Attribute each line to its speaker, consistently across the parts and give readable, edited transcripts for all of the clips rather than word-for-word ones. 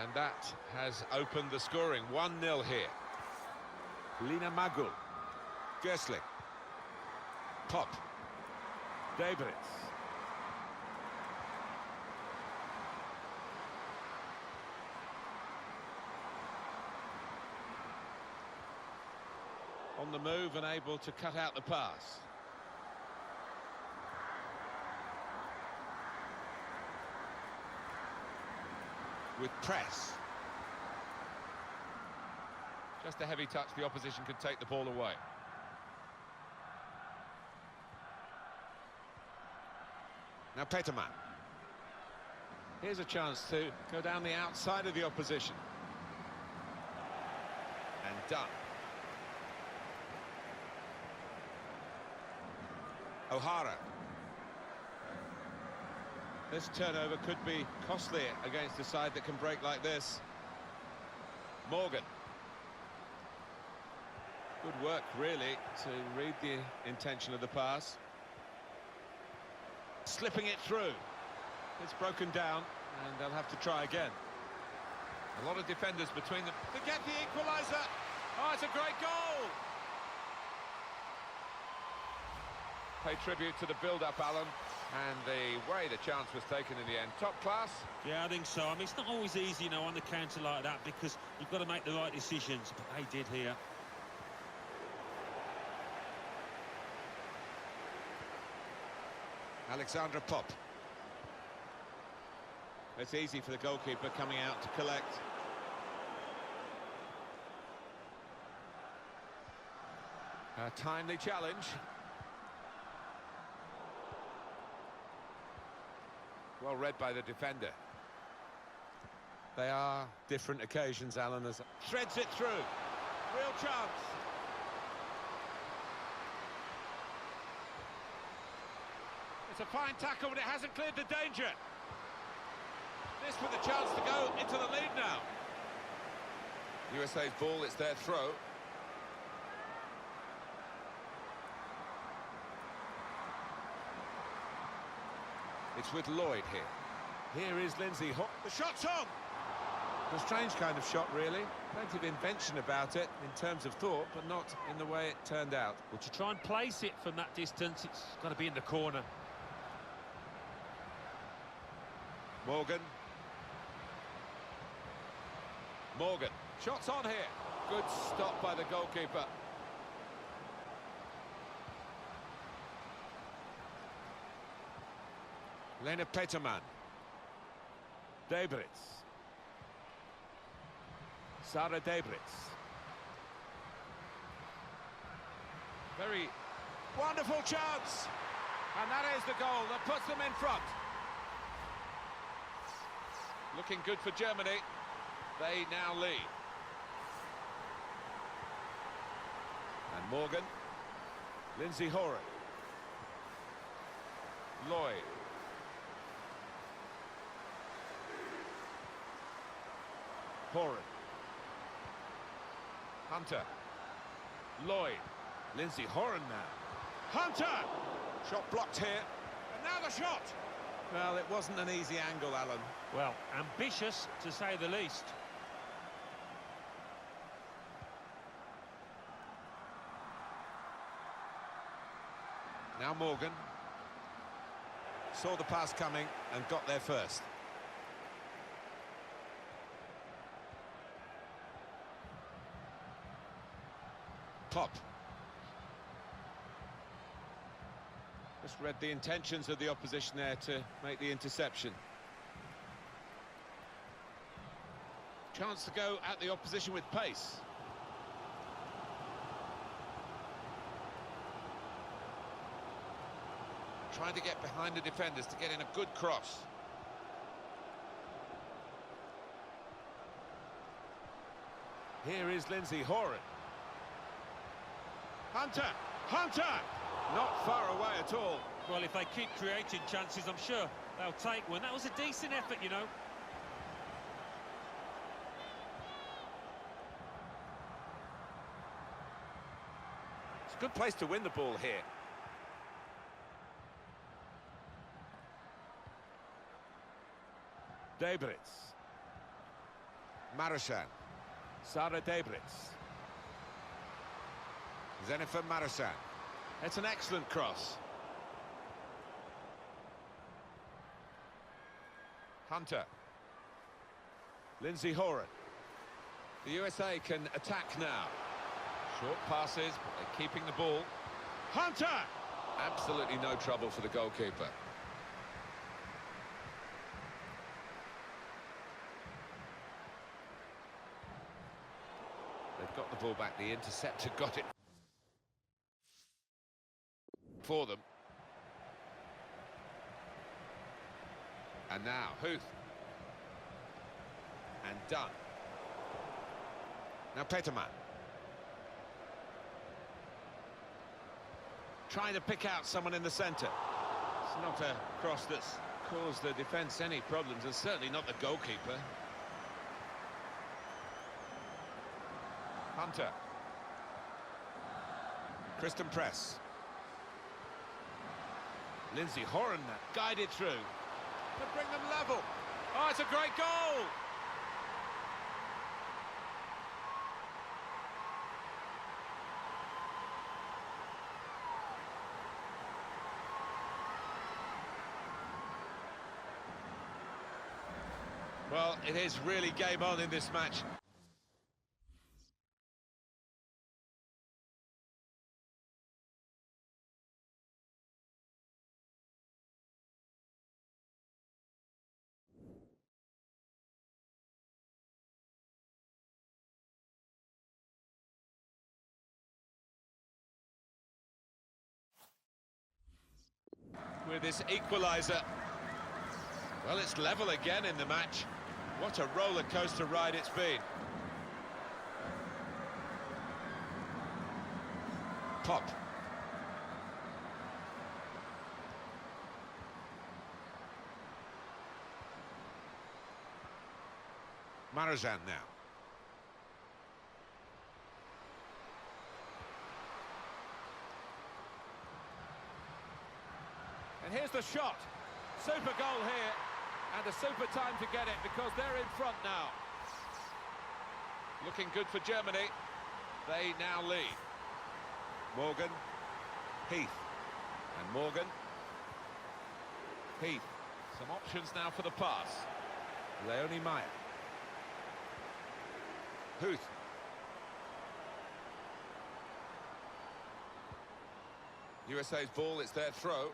Speaker 1: And that has opened the scoring. 1-0 here. Lina Magul. Gersling. Pop. Debritz. On the move and able to cut out the pass. With press. Just a heavy touch, the opposition could take the ball away. Now Peterman. Here's a chance to go down the outside of the opposition. And done. O'Hara. This turnover could be costly against a side that can break like this. Morgan. Good work, really, to read the intention of the pass. Slipping it through. It's broken down, and they'll have to try again. A lot of defenders between them to get the equaliser. Oh, it's a great goal! Pay tribute to the build-up, Alan, and the way the chance was taken in the end. Top class?
Speaker 2: Yeah, I think so. I mean, it's not always easy, you know, on the counter like that, because you've got to make the right decisions, but they did here.
Speaker 1: Alexandra Pop. It's easy for the goalkeeper coming out to collect. A timely challenge. Well read by the defender. They are different occasions, Alan, as threads it through. Real chance. It's a fine tackle, but it hasn't cleared the danger. This with a chance to go into the lead now. USA's ball, it's their throw. It's with Lloyd here. Here is Lindsay. The shot's on! A strange kind of shot, really. Plenty of invention about it in terms of thought, but not in the way it turned out.
Speaker 2: Well, to try and place it from that distance, it's got to be in the corner.
Speaker 1: Morgan. Morgan. Shots on here. Good stop by the goalkeeper. Lena Peterman. Debritz. Sarah Debritz. Very wonderful chance. And that is the goal that puts them in front. Looking good for Germany. They now lead. And Morgan. Lindsay Horan. Lloyd. Horan. Hunter. Lloyd. Lindsay Horan now. Hunter! Shot blocked here. And now the shot! Well, it wasn't an easy angle, Alan.
Speaker 2: Well, ambitious, to say the least.
Speaker 1: Now Morgan. Saw the pass coming and got there first. Pop. Just read the intentions of the opposition there to make the interception. Chance to go at the opposition with pace. Trying to get behind the defenders to get in a good cross. Here is Lindsay Horan. Hunter! Hunter! Not far away at all.
Speaker 2: Well, if they keep creating chances, I'm sure they'll take one. That was a decent effort, you know.
Speaker 1: It's a good place to win the ball here. Debritz. Marushan. Sara Debritz. Zenifer Marushan. It's an excellent cross. Hunter. Lindsay Horan. The USA can attack now. Short passes, but they're keeping the ball. Hunter! Absolutely no trouble for the goalkeeper. They've got the ball back. The interceptor got it for them. And now, Huth. And done. Now Peterman. Trying to pick out someone in the centre. It's not a cross that's caused the defence any problems, and certainly not the goalkeeper. Hunter. Kristen Press. Lindsay Horan guided through to bring them level. Oh, it's a great goal! Well, it is really game on in this match. With this equaliser. Well, it's level again in the match. What a roller coaster ride it's been. Pop. Marozan now. And here's the shot. Super goal here. And a super time to get it because they're in front now. Looking good for Germany. They now lead. Morgan. Heath. And Morgan. Heath. Some options now for the pass. Leonie Meyer. Huth. USA's ball, it's their throw.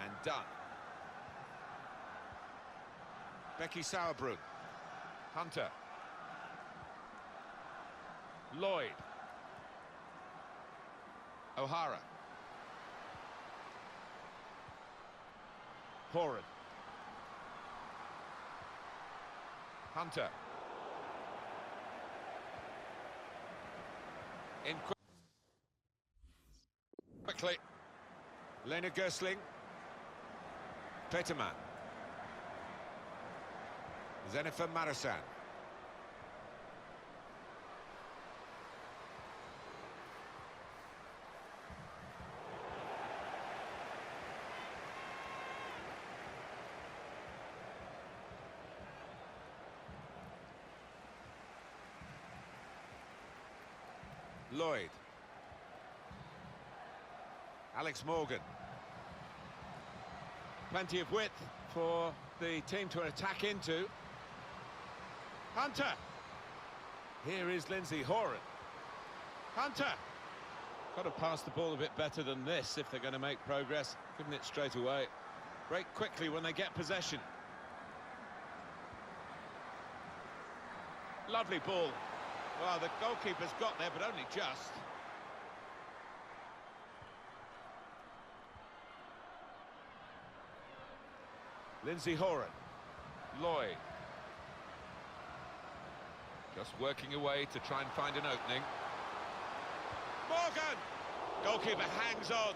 Speaker 1: And done. Becky Sauerbrunn. Hunter. Lloyd. O'Hara. Horan. Hunter. In quickly. Lena Gersling. Peterman. Zenifer Marushan. Lloyd. Alex Morgan. Plenty of width for the team to attack into. Hunter. Here is Lindsay Horan. Hunter. Got to pass the ball a bit better than this if they're going to make progress. Giving it straight away. Break quickly when they get possession. Lovely ball. Well, the goalkeeper's got there, but only just. Lindsay Horan. Lloyd. Just working away to try and find an opening. Morgan! Goalkeeper hangs on.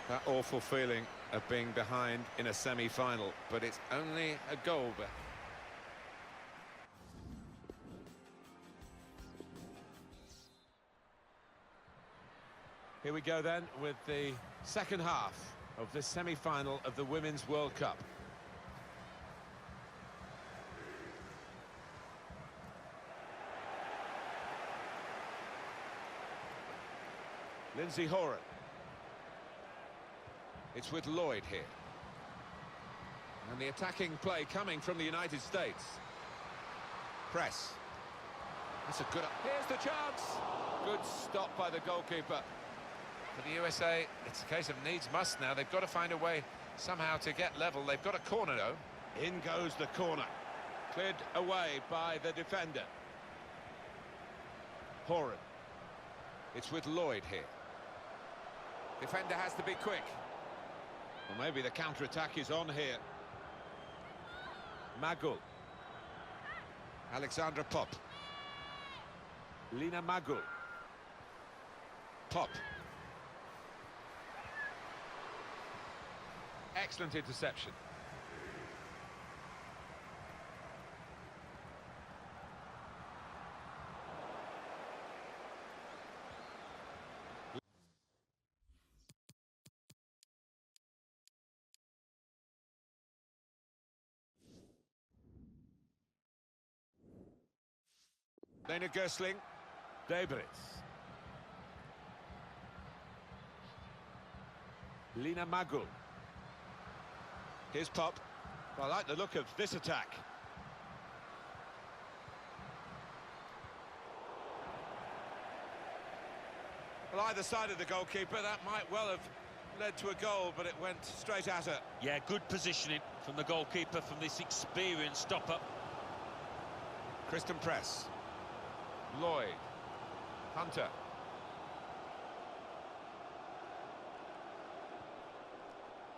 Speaker 1: That awful feeling of being behind in a semi-final, but it's only a goal. Here we go then with the second half of the semi-final of the Women's World Cup. Lindsay Horan. It's with Lloyd here. And the attacking play coming from the United States. Press. That's a good... Here's the chance! Good stop by the goalkeeper. For the USA, it's a case of needs must now. They've got to find a way somehow to get level. They've got a corner, though. In goes the corner. Cleared away by the defender. Horan. It's with Lloyd here. Defender has to be quick. Well, maybe the counter-attack is on here. Magul. Alexandra Pop. Lina Magul. Pop. Excellent interception. Lena Gersling. Debritz. Lina Magul. Here's Pop. I like the look of this attack. Well, either side of the goalkeeper, that might well have led to a goal, but it went straight at her.
Speaker 2: Yeah, good positioning from the goalkeeper, from this experienced stopper.
Speaker 1: Kristen Press. Lloyd. Hunter.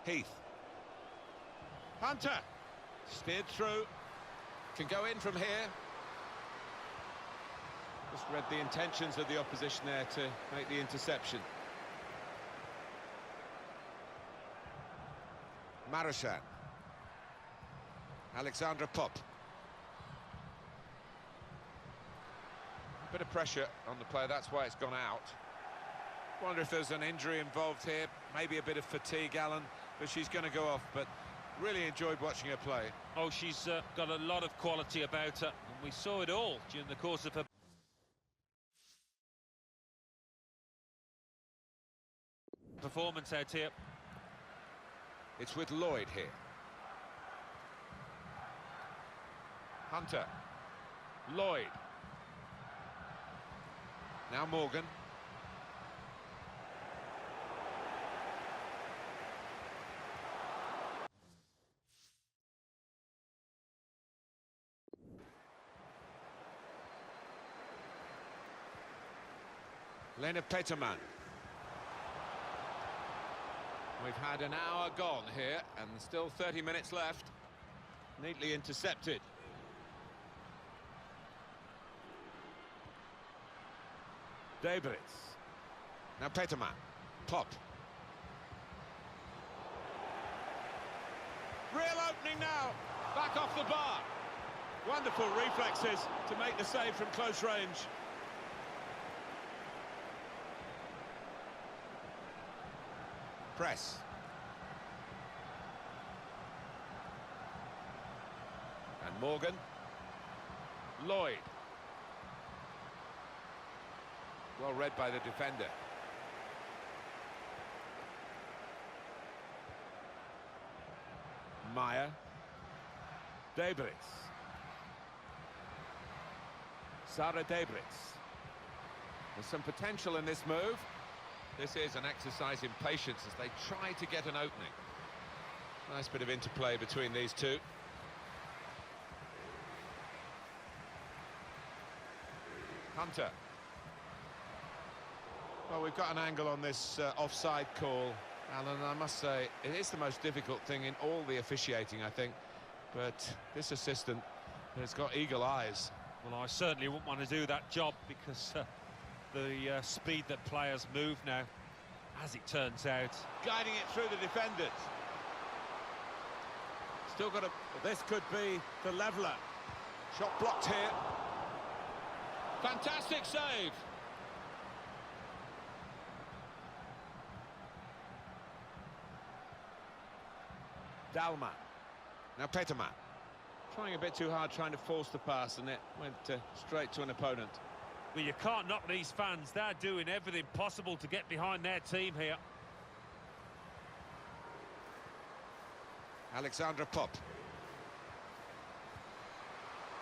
Speaker 1: Heath. Hunter. Steered through. Can go in from here. Just read the intentions of the opposition there to make the interception. Marushan. Alexandra Pop. Bit of pressure on the player, that's why it's gone out. Wonder if there's an injury involved here, maybe a bit of fatigue, Alan, but she's going to go off. But really enjoyed watching her play.
Speaker 2: Oh, she's got a lot of quality about her, and we saw it all during the course of her performance out here.
Speaker 1: It's with Lloyd here. Hunter. Lloyd. Now Morgan. Lena Peterman. We've had an hour gone here and still 30 minutes left. Neatly intercepted. Debritz. Now Peterman. Pop. Real opening now. Back off the bar. Wonderful reflexes to make the save from close range. Press. And Morgan. Lloyd. Well read by the defender. Meyer. Debritz. Sarah Debritz. There's some potential in this move. This is an exercise in patience as they try to get an opening. Nice bit of interplay between these two. Hunter. Well, we've got an angle on this offside call, Alan, and I must say, it is the most difficult thing in all the officiating, I think. But this assistant has got eagle eyes.
Speaker 2: Well, I certainly wouldn't want to do that job because the speed that players move now, as it turns out.
Speaker 1: Guiding it through the defenders. Still got a... This could be the leveller. Shot blocked here. Fantastic save. Dalman. Now Peterman. Trying a bit too hard, trying to force the pass, and it went straight to an opponent.
Speaker 2: Well, you can't knock these fans. They're doing everything possible to get behind their team here.
Speaker 1: Alexandra Pop.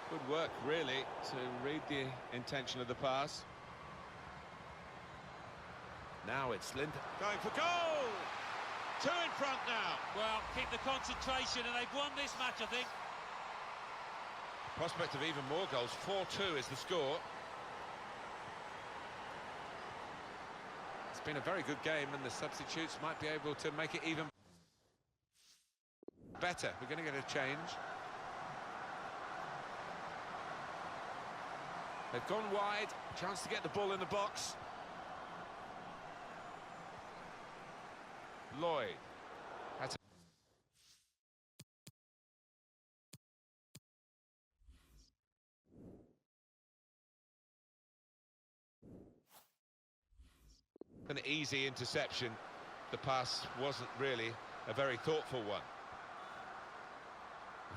Speaker 1: Good work, really, to read the intention of the pass. Now it's Linda. Going for goal! Two in front now.
Speaker 2: Well, keep the concentration, and they've won this match, I think.
Speaker 1: Prospect of even more goals. 4-2 is the score. It's been a very good game, and the substitutes might be able to make it even better. We're going to get a change. They've gone wide. Chance to get the ball in the box. Lloyd. That's an easy interception. The pass wasn't really a very thoughtful one.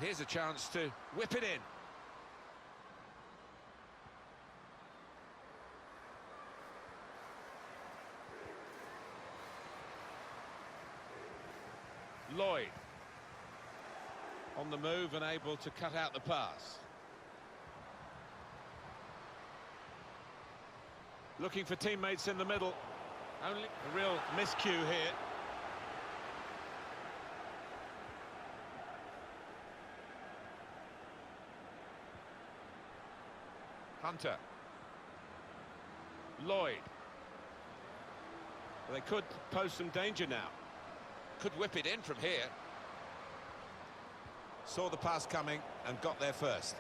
Speaker 1: Here's a chance to whip it in. Lloyd on the move and able to cut out the pass. Looking for teammates in the middle. Only a real miscue here. Hunter. Lloyd. They could pose some danger now. Could whip it in from here. Saw the pass coming and got there first.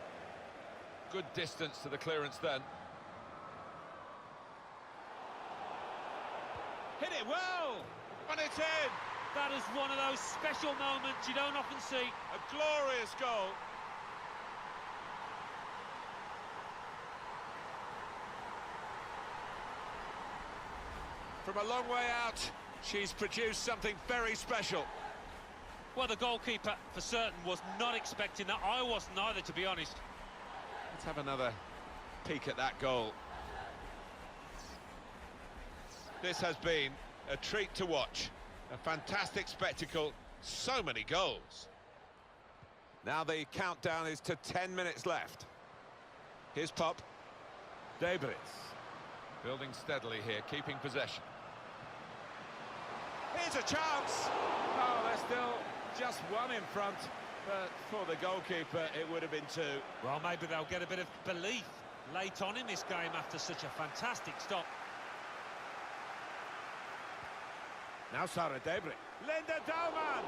Speaker 1: Good distance to the clearance then. Hit it well! And it's in!
Speaker 2: That is one of those special moments you don't often see.
Speaker 1: A glorious goal. From a long way out, she's produced something very special.
Speaker 2: Well, the goalkeeper, for certain, was not expecting that. I wasn't either, to be honest.
Speaker 1: Let's have another peek at that goal. This has been a treat to watch. A fantastic spectacle. So many goals. Now the countdown is to 10 minutes left. Here's Pop. Debris. Building steadily here, keeping possession. Here's a chance! Oh, there's still just one in front, but for the goalkeeper, it would have been two.
Speaker 2: Well, maybe they'll get a bit of belief late on in this game after such a fantastic stop.
Speaker 1: Now Sarah Debris. Linda Dauman!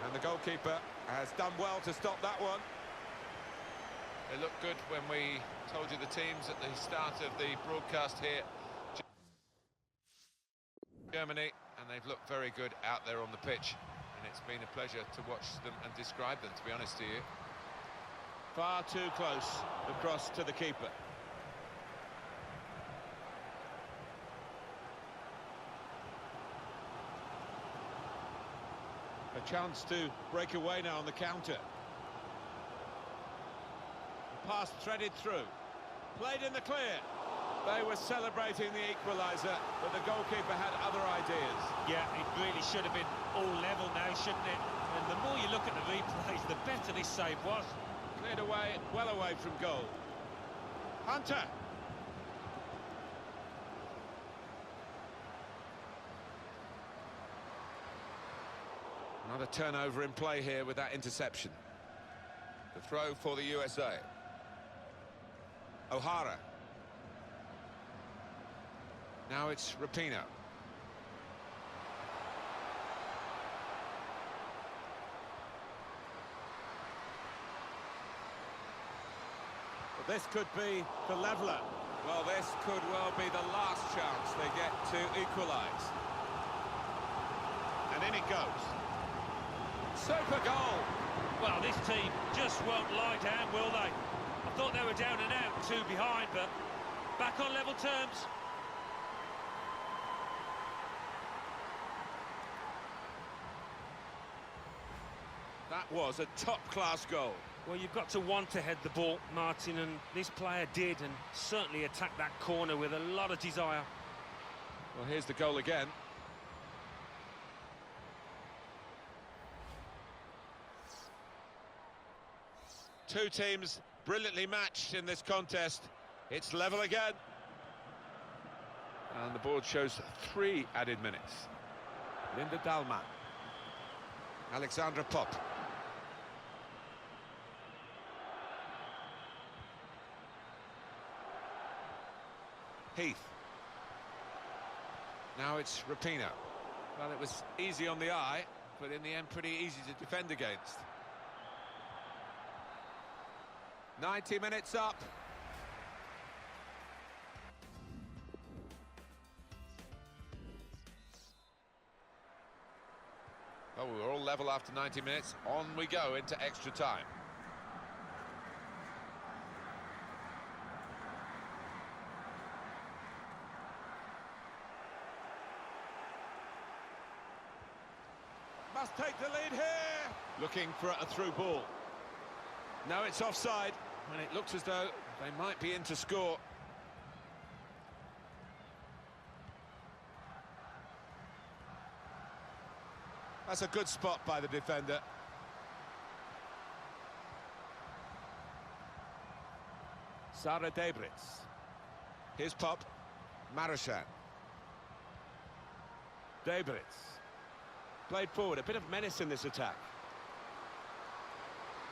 Speaker 1: And the goalkeeper has done well to stop that one. They looked good when we told you the teams at the start of the broadcast here. Germany, and they've looked very good out there on the pitch. And it's been a pleasure to watch them and describe them, to be honest to you. Far too close, the cross to the keeper. A chance to break away now on the counter. The pass threaded through. Played in the clear. They were celebrating the equaliser, but the goalkeeper had other ideas.
Speaker 2: Yeah, it really should have been all level now, shouldn't it? And the more you look at the replays, the better this save was.
Speaker 1: Cleared away, well away from goal. Hunter. Another turnover in play here with that interception. The throw for the USA. O'Hara. Now it's Rapinoe. But this could be the leveller. Well, this could well be the last chance they get to equalise. And in it goes. Super goal!
Speaker 2: Well, this team just won't lie down, will they? I thought they were down and out, two behind, but back on level terms.
Speaker 1: That was a top-class goal.
Speaker 2: Well, you've got to want to head the ball, Martin, and this player did, and certainly attacked that corner with a lot of desire.
Speaker 1: Well, here's the goal again. Two teams brilliantly matched in this contest. It's level again. And the board shows 3 added minutes. Linda Dahlmann. Alexandra Popp. Heath. Now it's Rapinoe. Well, it was easy on the eye, but in the end pretty easy to defend against. 90 minutes up. Oh, we're all level after 90 minutes. On we go into extra time. Must take the lead here. Looking for a through ball. No, it's offside, and it looks as though they might be in to score. That's a good spot by the defender. Sara Debritz. Here's Popp. Marochan. Debritz. Played forward, a bit of menace in this attack.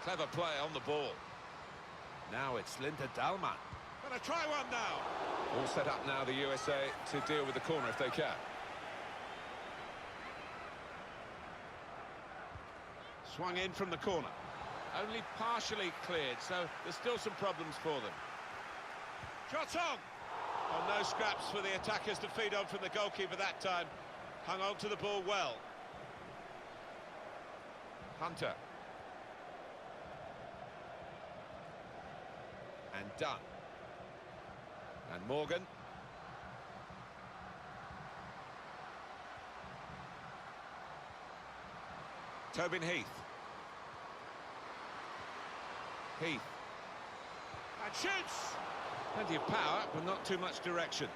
Speaker 1: Clever play on the ball. Now it's Linda Dahlmann. Gonna try one now. All set up now, the USA, to deal with the corner if they can. Swung in from the corner. Only partially cleared, so there's still some problems for them. Shot on! Oh, no scraps for the attackers to feed on from the goalkeeper that time. Hung on to the ball well. Hunter. And Dunn. And Morgan. Tobin Heath. Heath. And shoots! Plenty of power, but not too much direction.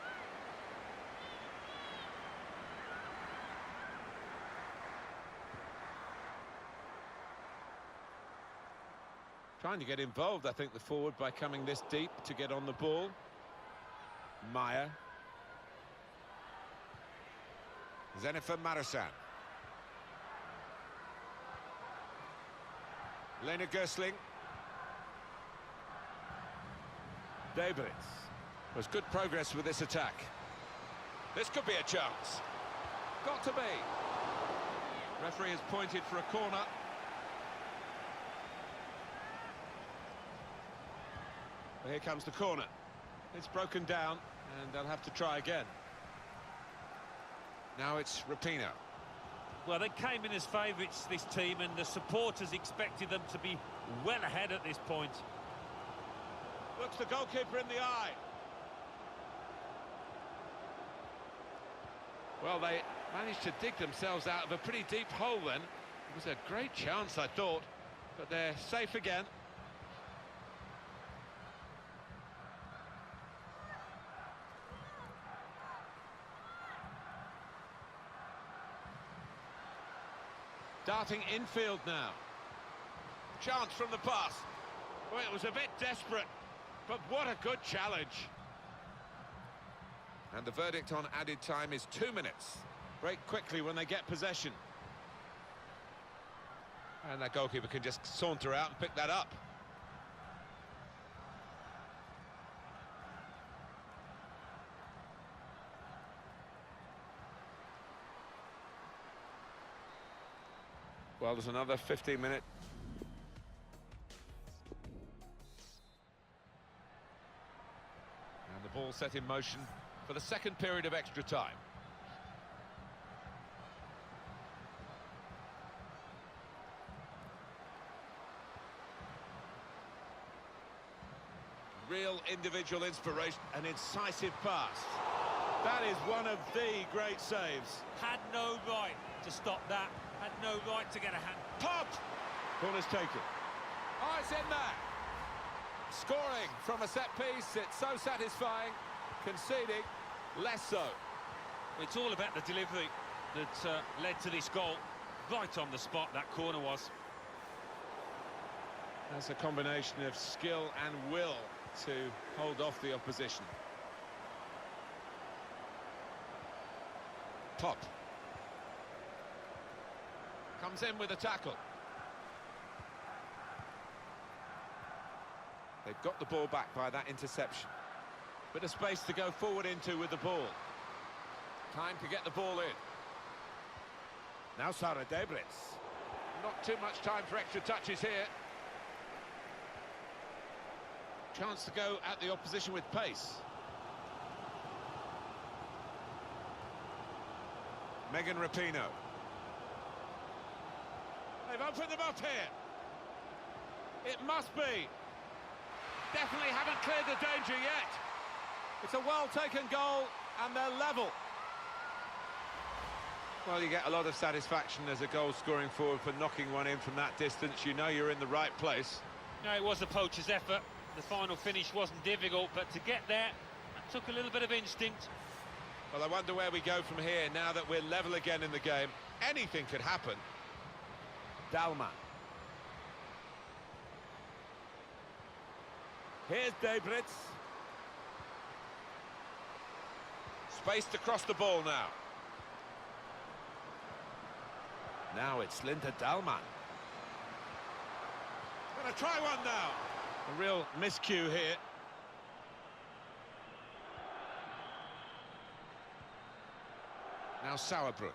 Speaker 1: Trying to get involved, I think, the forward by coming this deep to get on the ball. Meyer. Jennifer Marochan. Lena Gößling. Debritz. Was good progress with this attack. This could be a chance. Got to be. Referee has pointed for a corner. Well, here comes the corner. It's broken down, and they'll have to try again. Now it's Rapinoe.
Speaker 2: Well, they came in as favourites, this team, and the supporters expected them to be well ahead at this point. Looks the goalkeeper in the eye.
Speaker 1: Well, they managed to dig themselves out of a pretty deep hole then. It was a great chance, I thought, but they're safe again. Darting infield now. Chance from the pass. Well, it was a bit desperate, but what a good challenge. And the verdict on added time is 2 minutes. Break quickly when they get possession. And that goalkeeper can just saunter out and pick that up. Well, there's another 15 minutes. And the ball set in motion for the second period of extra time. Real individual inspiration, an incisive pass. That is one of the great saves.
Speaker 2: Had no right to stop that. Had no right to get a hand.
Speaker 1: Popped! Corner's taken. Oh, it's in there. Scoring from a set piece, it's so satisfying. Conceding, less so.
Speaker 2: It's all about the delivery that led to this goal. Right on the spot, that corner was.
Speaker 1: That's a combination of skill and will to hold off the opposition. Top. Comes in with a tackle. They've got the ball back by that interception. Bit of space to go forward into with the ball. Time to get the ball in. Now Sara Debritz. Not too much time for extra touches here. Chance to go at the opposition with pace. Megan Rapinoe. They've opened them up here. It must be. Definitely haven't cleared the danger yet. It's a well-taken goal, and they're level. Well, you get a lot of satisfaction as a goal-scoring forward for knocking one in from that distance. You know you're in the right place.
Speaker 2: No, it was the poacher's effort. The final finish wasn't difficult, but to get there, it took a little bit of instinct.
Speaker 1: Well, I wonder where we go from here now that we're level again in the game. Anything could happen. Dalman. Here's Debritz. Space to cross the ball now. Now it's Linda Dalman. Gonna try one now. A real miscue here. Now Sauerbrunn.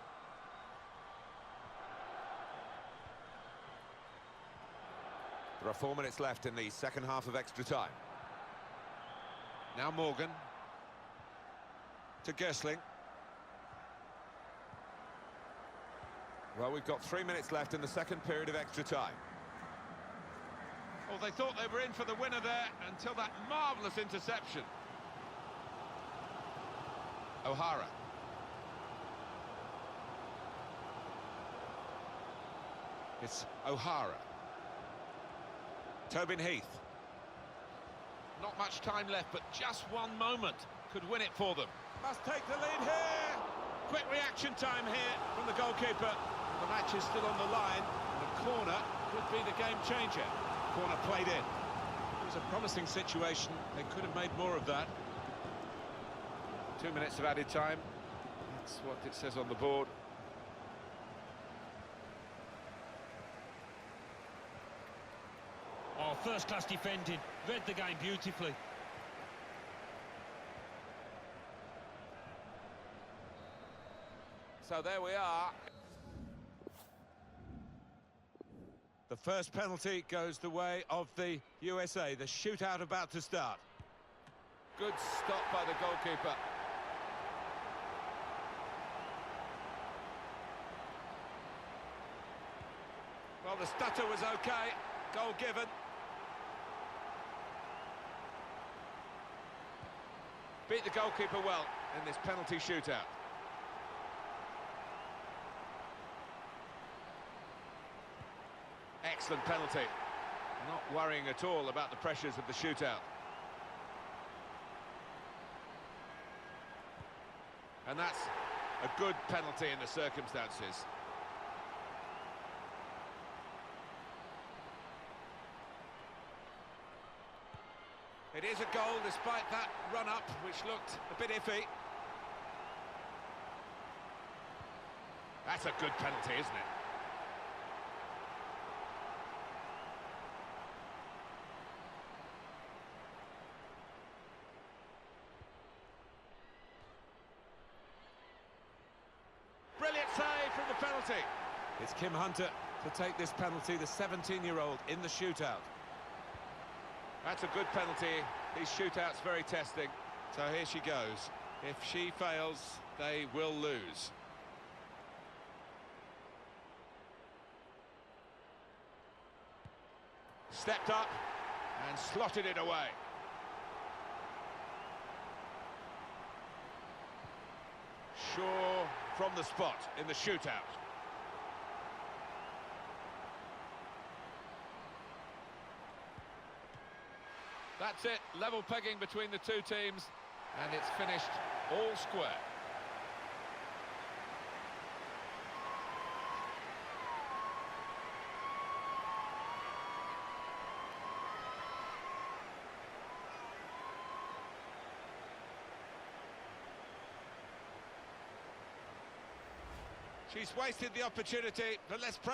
Speaker 1: There are 4 minutes left in the second half of extra time. Now Morgan. To Gersling. Well, we've got 3 minutes left in the second period of extra time. Well, they thought they were in for the winner there until that marvellous interception. O'Hara. It's O'Hara. Tobin Heath. Not much time left, but just one moment could win it for them. Must take the lead here. Quick reaction time here from the goalkeeper. The match is still on the line. The corner could be the game changer. Corner played in. It was a promising situation. They could have made more of that. 2 minutes of added time. That's what it says on the board.
Speaker 2: Oh, first-class defending. Read the game beautifully.
Speaker 1: So there we are. The first penalty goes the way of the USA. The shootout about to start. Good stop by the goalkeeper. Well, the stutter was okay. Goal given. Beat the goalkeeper well in this penalty shootout. Excellent penalty. Not worrying at all about the pressures of the shootout. And that's a good penalty in the circumstances. It is a goal despite that run-up, which looked a bit iffy. That's a good penalty, isn't it? Brilliant save from the penalty. It's Kim Hunter to take this penalty, the 17-year-old in the shootout. That's a good penalty. These shootouts very testing. So here she goes. If she fails, they will lose. Stepped up and slotted it away. Shaw from the spot in the shootout. That's it, level pegging between the two teams, and it's finished all square. She's wasted the opportunity, but let's pray.